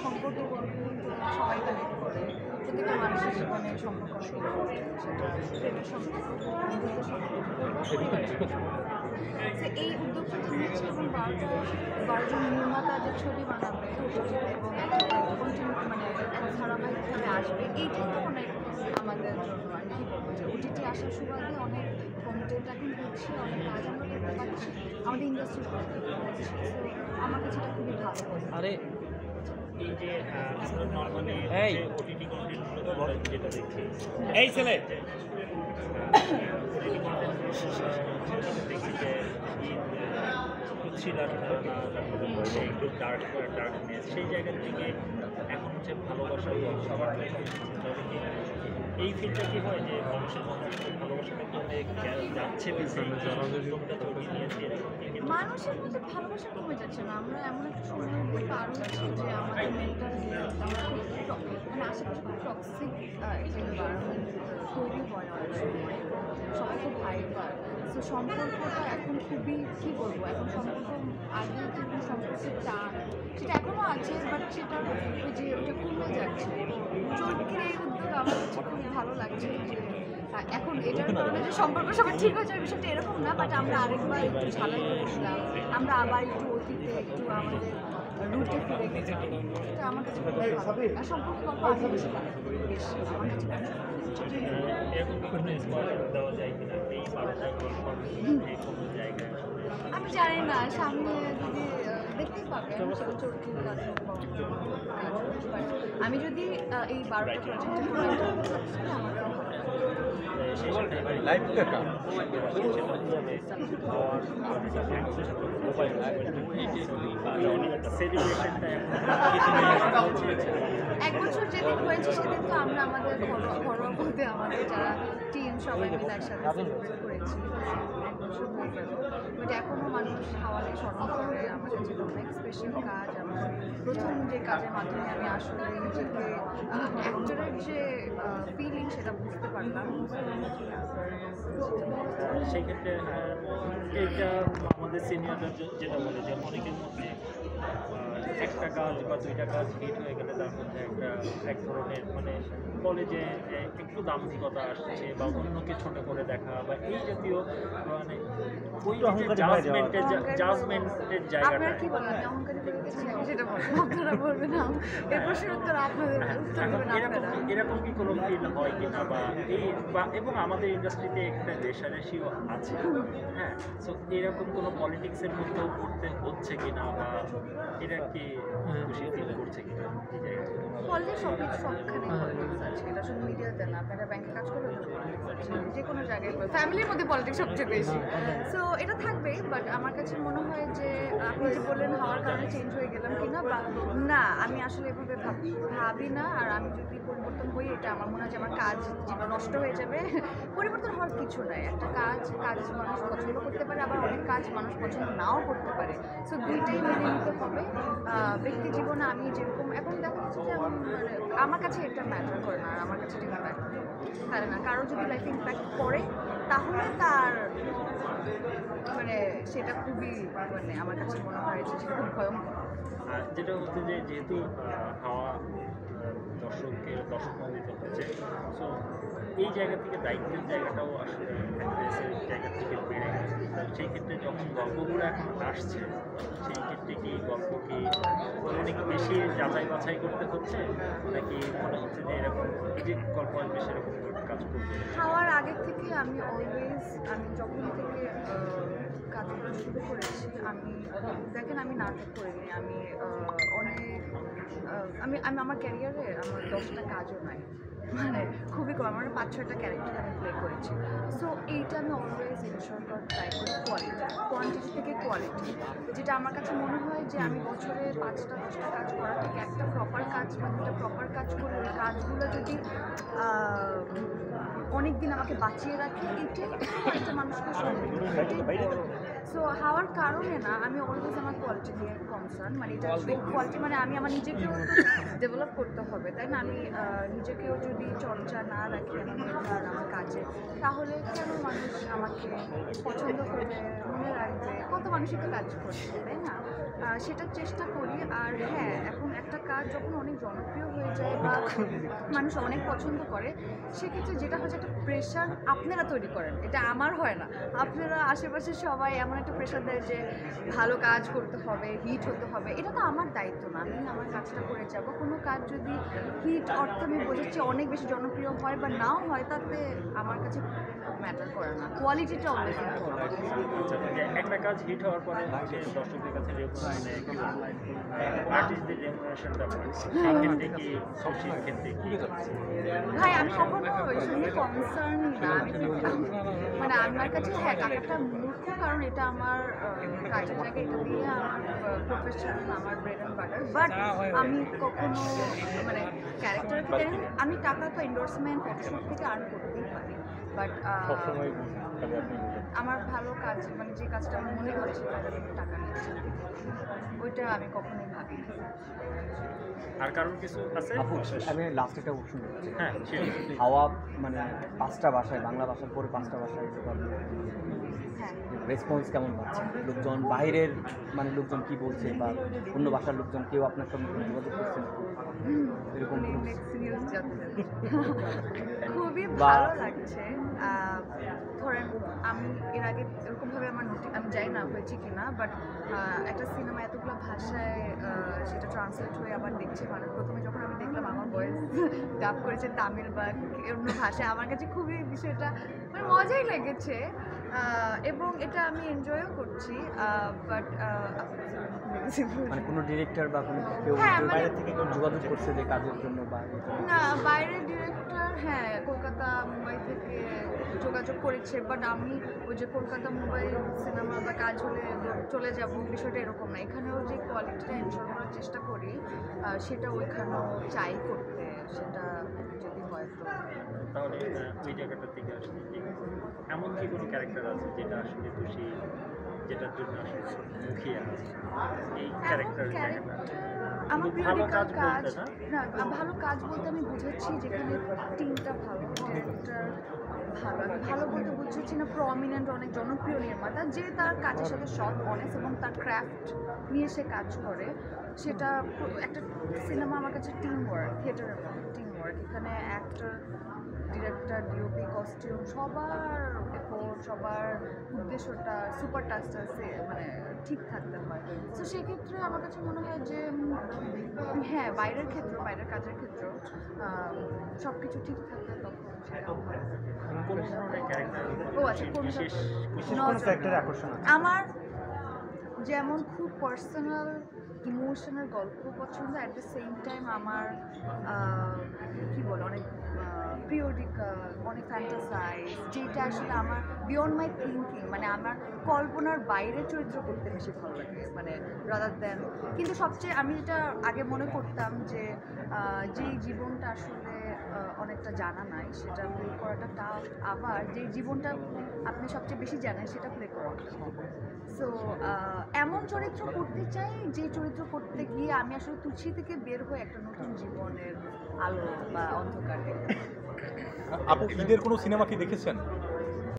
সম্পর্ক সবাই কানেক্ট করে, প্রত্যেকটা মানুষের জীবনে সম্পর্ক সেটা প্রেমের সম্পর্ক, বন্ধুত্বের সম্পর্ক, পরিবারের সম্পর্ক। যে এই উদ্যোগটা নিয়েছে এবং 12জন নির্মাতা যে ছবি বানাবে এবং মানে ধারাবাহিকভাবে আসবে, এইটাই তো অনেক আমাদের জন্য আর কি বলবো যে ওটিটি আসার সুবাদে অনেক কন্টেন্ট এখন হচ্ছে, অনেক কাজ আমরা করতে পারছি, আমাদের ইন্ডাস্ট্রি করতে পারছি। আমার কাছে এটা খুবই ভালো। আরে এই যে আমরা নর্মালি ওটিটি কন্টেন্টগুলো যেটা দেখছি, এই ছেলে ওটিটি কন্টেন্ট দেখছি যে থ্রিলার একটু ডার্কনেস, সেই জায়গা থেকে এখন হচ্ছে ভালোবাসার গল্প সবার এই ফিলটা কি হয় যে মানুষের মধ্যে ভালোবাসাটা কমে যাচ্ছে, মানুষের মধ্যে ভালোবাসা কমে যাচ্ছে না। আমরা এমন একটা সময় পার হচ্ছি যে আমাদের মেন্টাল মানে আশেপাশে খুব টক্সিক একটা এনভায়রনমেন্ট তৈরি হয় অনেক সময়, সবাই খুব হাইপার। তো সম্পর্কটা এখন খুবই কী বলবো, এখন সম্পর্ক আগে যেরকম সম্পর্কের টান সেটা এখনও আছে, বাট সেটা ওই যে ওটা কমে যাচ্ছে। চরিত্রের এই উদ্যোগ আমার কাছে খুব ভালো লাগছে যে এখন এটার কারণে যে সম্পর্ক সবার ঠিক হয়ে যাবে বিষয়টা এরকম না, বাট আমরা আরেকবার একটু ঝালাই করেছিলাম, আমরা আবার একটু অতীতে একটু আমাদের রুটে ফিরে গেছিলাম। এটা আমার কাছে খুব ভালো লাগে। আর সম্পর্ক গল্প আগে বেশি ভালো বেশি আমার কাছে এরকম কোনো স্পয়লার দেওয়া যায় কিনা এই 12টা গল্প কোনো জায়গায়? আমি জানি না, সামনে যদি দেখতেই পাবেন সেটা চরিত্রের কাজ আমি যদি এই 12টা প্রজেক্টে এক বছর যেদিন হয়েছে সেদিন তো আমরা আমাদের ঘরোয়া বলতে আমাদের যারা টিম সবাই মিলে একসাথে সেলিব্রেট করেছি। এক বছর হয়ে গেল, বাট এখনও মানুষ হাওয়ালে স্মরণ করে। আমার কাছে অনেক স্পেশাল কাজ। আমার প্রথম যে কাজের মাধ্যমে আমি আসলে নিজেকে অ্যাক্টরের যে ফিলিং সেটা বুঝতে পারলাম। সেই ক্ষেত্রে এটা আমাদের সিনিয়ররা যেটা বলে যে অনেকের মধ্যে একটা কাজ বা দুইটা কাজ হিট হয়ে গেলে তার মধ্যে এক ধরনের মানে কলেজে একটু দাম্ভিকতা আসছে বা অন্যকে ছোট করে দেখা বা এই জাতীয় মানে ওই জাজমেন্টের জায়গাটা কি বলেন অহংকারী হয়ে গেছি সেটা আপনারা বলবেন না, এই প্রশ্নের উত্তর আপনাদের উত্তর দেবেন আপনারা। এরকম কি কোনো ফিল হয় কিনা বা এই বা এবং আমাদের ইন্ডাস্ট্রিতে একটা রেশারেশিও আছে, হ্যাঁ, সো এরকম কোনো পলিটিক্সের মধ্যেও করতে হচ্ছে কিনা বা এটা কি খুশি ফিল করছে কিনা এই জায়গায়? পলিটিক্স সবখানে পলিটিক্স আছে, এটা শুধু মিডিয়াতে না, আপনারা ব্যাংকে কাজ করলে পলিটিক্স আছে, যে কোনো জায়গায় ফ্যামিলির মধ্যে পলিটিক্স সবচেয়ে বেশি। সো এটা থাকবে, বাট আমার কাছে মনে হয় যে আপনি যে বললেন হওয়ার কারণে চেঞ্জ হয়ে গেলাম কিনা বা না, আমি আসলে এভাবে ভাবি না। আর আমি যদি পরিবর্তন হই এটা আমার মনে হয় যে আমার কাজ জীবন নষ্ট হয়ে যাবে। পরিবর্তন হওয়ার কিছু নাই, একটা কাজ মানুষ পছন্দ করতে পারে, আবার অনেক কাজ মানুষ পছন্দ নাও করতে পারে। সো দুইটাই মেনে নিতে হবে। ব্যক্তি জীবনে আমি যেরকম এখন দেখা যাচ্ছে যে মানে আমার কাছে এটা ম্যাটার করে না, আর আমার কাছে এটা ম্যাটার করে না। কারো যদি লাইফে ইম্প্যাক্ট পড়ে তাহলে তার মানে সেটা খুবই মানে আমার কাছে মনে হয় যে সেটা খুব ভয়ঙ্কর। আর যেটা হচ্ছে যে যেহেতু হাওয়া দর্শক মন্দিত হচ্ছে, সো এই জায়গা থেকে দায়িত্বের জায়গাটাও আসলে অ্যাক্ট্রেসের জায়গা থেকে বেড়ে গেছে। সেই ক্ষেত্রে যখন গল্পগুলো এখন আসছে সেই ক্ষেত্রে কি গল্প কি অনেক বেশি যাচাই বাছাই করতে হচ্ছে নাকি মনে হচ্ছে যে এরকম যে গল্প আসবে সেরকম কাজ করবে? খাওয়ার আগের থেকে আমি অলওয়েজ আমি যখন থেকে কাজ করা শুরু করেছি আমি দেখেন আমি নাটক করিনি, আমি অনেক আমি আমার ক্যারিয়ারে আমার 10টা কাজও নাই, মানে খুবই কম, আমার 5-6টা ক্যারেক্টার আমি প্লে করেছি। সো এইটা আমি অলওয়েজ ইনশোর করার ট্রাই করি কোয়ান্টিটি থেকে কোয়ালিটি, যেটা আমার কাছে মনে হয় যে আমি বছরে 5টা-10টা কাজ করা থেকে একটা প্রপার কাজ বা দুটা প্রপার কাজ করে ওই কাজগুলো যদি অনেক দিন আমাকে বাঁচিয়ে রাখে, এটাই একটা মানুষকে সো হওয়ার কারণে না আমি অলওয়েজ আমার কোয়ালিটি নিয়ে কনসার্ন, মানে এটা কোয়ালিটি মানে আমি আমার নিজেকেও ডেভেলপ করতে হবে, তাই না? আমি নিজেকেও যদি চর্চা না রাখি আমার কাজে, তাহলে কেন মানুষ আমাকে পছন্দ করবে, মনে রাখবে? কত মানুষই তো কাজ করছে, তাই না? সেটার চেষ্টা করি। আর হ্যাঁ, এখন একটা কাজ যখন অনেক জনপ্রিয় হয়ে যায় বা মানুষ অনেক পছন্দ করে, সেক্ষেত্রে যেটা হচ্ছে একটা প্রেশার আপনারা তৈরি করেন, এটা আমার হয় না। আপনারা আশেপাশে সবাই এমন একটা প্রেশার দেয় যে ভালো কাজ করতে হবে, হিট হতে হবে। এটা তো আমার দায়িত্ব না, আমি আমার কাজটা করে যাব। কোনো কাজ যদি হিট অর্থে আমি বোঝাচ্ছি অনেক বেশি জনপ্রিয় হয় বা নাও হয়, তাতে আমার কাছে ম্যাটার করে না, কোয়ালিটিটা অনেক ইম্পর্টেন্ট। আচ্ছা, যে একটা কাজ হিট হওয়ার পরে হচ্ছে দর্শকদের কাছে আর্টিস্টদের রেমুনারেশনটা পায়, সেক্ষেত্রে কি খুশির ক্ষেত্রে কি ভাই আমি কখনো ওই সঙ্গে কনসার্নই না। মানে আমার কাছে হ্যাঁ টাকাটা মূর্খ, কারণ এটা আমার কাজের জায়গায়, এটা দিয়ে আমার প্রফেশন, আমার ব্রেড অ্যান্ড বাটার। বাট আমি কখনো মানে ক্যারেক্টার থেকে আমি টাকা তো এন্ডোর্সমেন্ট ফটোশুট থেকে আর্ন করতেই পারি, বাট আমার ভালো কাজ মানে যে কাজটা আমার মনে হয় সেটা আমি টাকা নিচ্ছি, ওইটা আমি কখনোই ভাবি না। আর কারণ কিছু আছে? আমি লাস্ট একটা কোশ্চেন করছি। হ্যাঁ, হাওয়া মানে 5টা ভাষায়, বাংলা ভাষার পরে 5টা ভাষায় হ্যাঁ, রেসপন্স কেমন পাচ্ছে লোকজন? বাইরের মানে লোকজন কি বলছে, বা অন্য ভাষার লোকজন কেউ আপনার সঙ্গে কোনো যোগাযোগ করছে না? এরকম কোনো নেক্সট নিউজ যাচ্ছে। খুবই বা- ভালো লাগছে। ধরেন আমি এর আগে এরকমভাবে আমার আমি জানি না হয়েছে কি না, বাট একটা সিনেমা এতগুলো ভাষায় সেটা ট্রান্সলেট হয়ে আবার দেখছে মানে প্রথমে যখন আমি দেখলাম আমার ভয়েস ডাব করেছে তামিল বা অন্য ভাষায়, আমার কাছে খুবই বিষয়টা মানে মজাই লেগেছে। এবং এটা আমি এনজয়ও করছি, বাট মানে কোনো ডিরেক্টর বা কোনো কেউ হ্যাঁ, কেউ মানে- বাইরে থেকে কোনো যোগাযোগ করছে যে কাজের জন্য বা এর জন্য? না, বাইরের ডিরেক্টর হ্যাঁ কলকাতা মুম্বাই থেকে যোগাযোগ করেছে, বাট আমি ওই যে কলকাতা মুম্বাই সিনেমা বা কাজ হলে চলে যাব বিষয়টা এরকম না। এখানেও যে কোয়ালিটিটা এনশোর করার চেষ্টা করি, সেটা ওইখানেও চাই করতে, সেটা যদি হয় তো। তাহলে ওই জায়গাটা থেকে আসলে যে এমন কি কোনো ক্যারেক্টার আছে যেটা আসলে খুশি, যেটার জন্য আসলে মুখিয়ে আছে এই ক্যারেক্টার জায়গাটা? আমার কিন্তু ভালো প্রিয় কাজ কাজ বলতে না, ভালো কাজ বলতে আমি বুঝাচ্ছি যেখানে টিমটা ভালো, ডিরেক্টর ভালো। আমি ভালো বলতে বুঝাচ্ছি না প্রমিনেন্ট অনেক জনপ্রিয় নির্মাতা যে তার কাজের সাথে সৎ, অনেস্ট এবং তার ক্রাফট নিয়ে সে কাজ করে। সেটা একটা সিনেমা আমার কাছে টিম ওয়ার্ক, থিয়েটারের মতো টিম ওয়ার্ক। এখানে অ্যাক্টর, ডিরেক্টর, ডিওপি, কস্টিউম সবার এফোর্ট, সবার উদ্দেশ্যটা সুপার টাস্টার মানে ঠিক থাকতে হয়। তো সেক্ষেত্রে আমার কাছে মনে হয় যে হ্যাঁ বাইরের ক্ষেত্রে, বাইরের কাজের ক্ষেত্রেও সব কিছু ঠিক থাকলে তখন সেটা ভালো। কোন ধরনের ক্যারেক্টার ও আচ্ছা, কোন বিশেষ বিশেষ কোনো ক্যারেক্টারের আকর্ষণ আছে? আমার যেমন খুব পার্সোনাল ইমোশনাল গল্প পছন্দ, অ্যাট দ্য সেম টাইম আমার কী বলে অনেক পিরিয়ডিক্যাল, অনেক ফ্যান্টাসাইজ, যেটা আসলে আমার বিয়ন্ড মাই থিঙ্কিং, মানে আমার কল্পনার বাইরে চরিত্র করতে বেশি ভালো লাগে, মানে রাদার দ্যান। কিন্তু সবচেয়ে আমি যেটা আগে মনে করতাম যে যেই জীবনটা আসলে অনেকটা জানা নাই সেটা প্লে করাটা টাফ, আবার যেই জীবনটা আপনি সবচেয়ে বেশি জানেন সেটা প্লে করা সো এমন চরিত্র করতে চাই যে চরিত্র করতে গিয়ে আমি আসলে তুচ্ছি থেকে বের হয়ে একটা নতুন জীবনের আলো বা অন্ধকারে। আপু ঈদের কোনো সিনেমা কি দেখেছেন?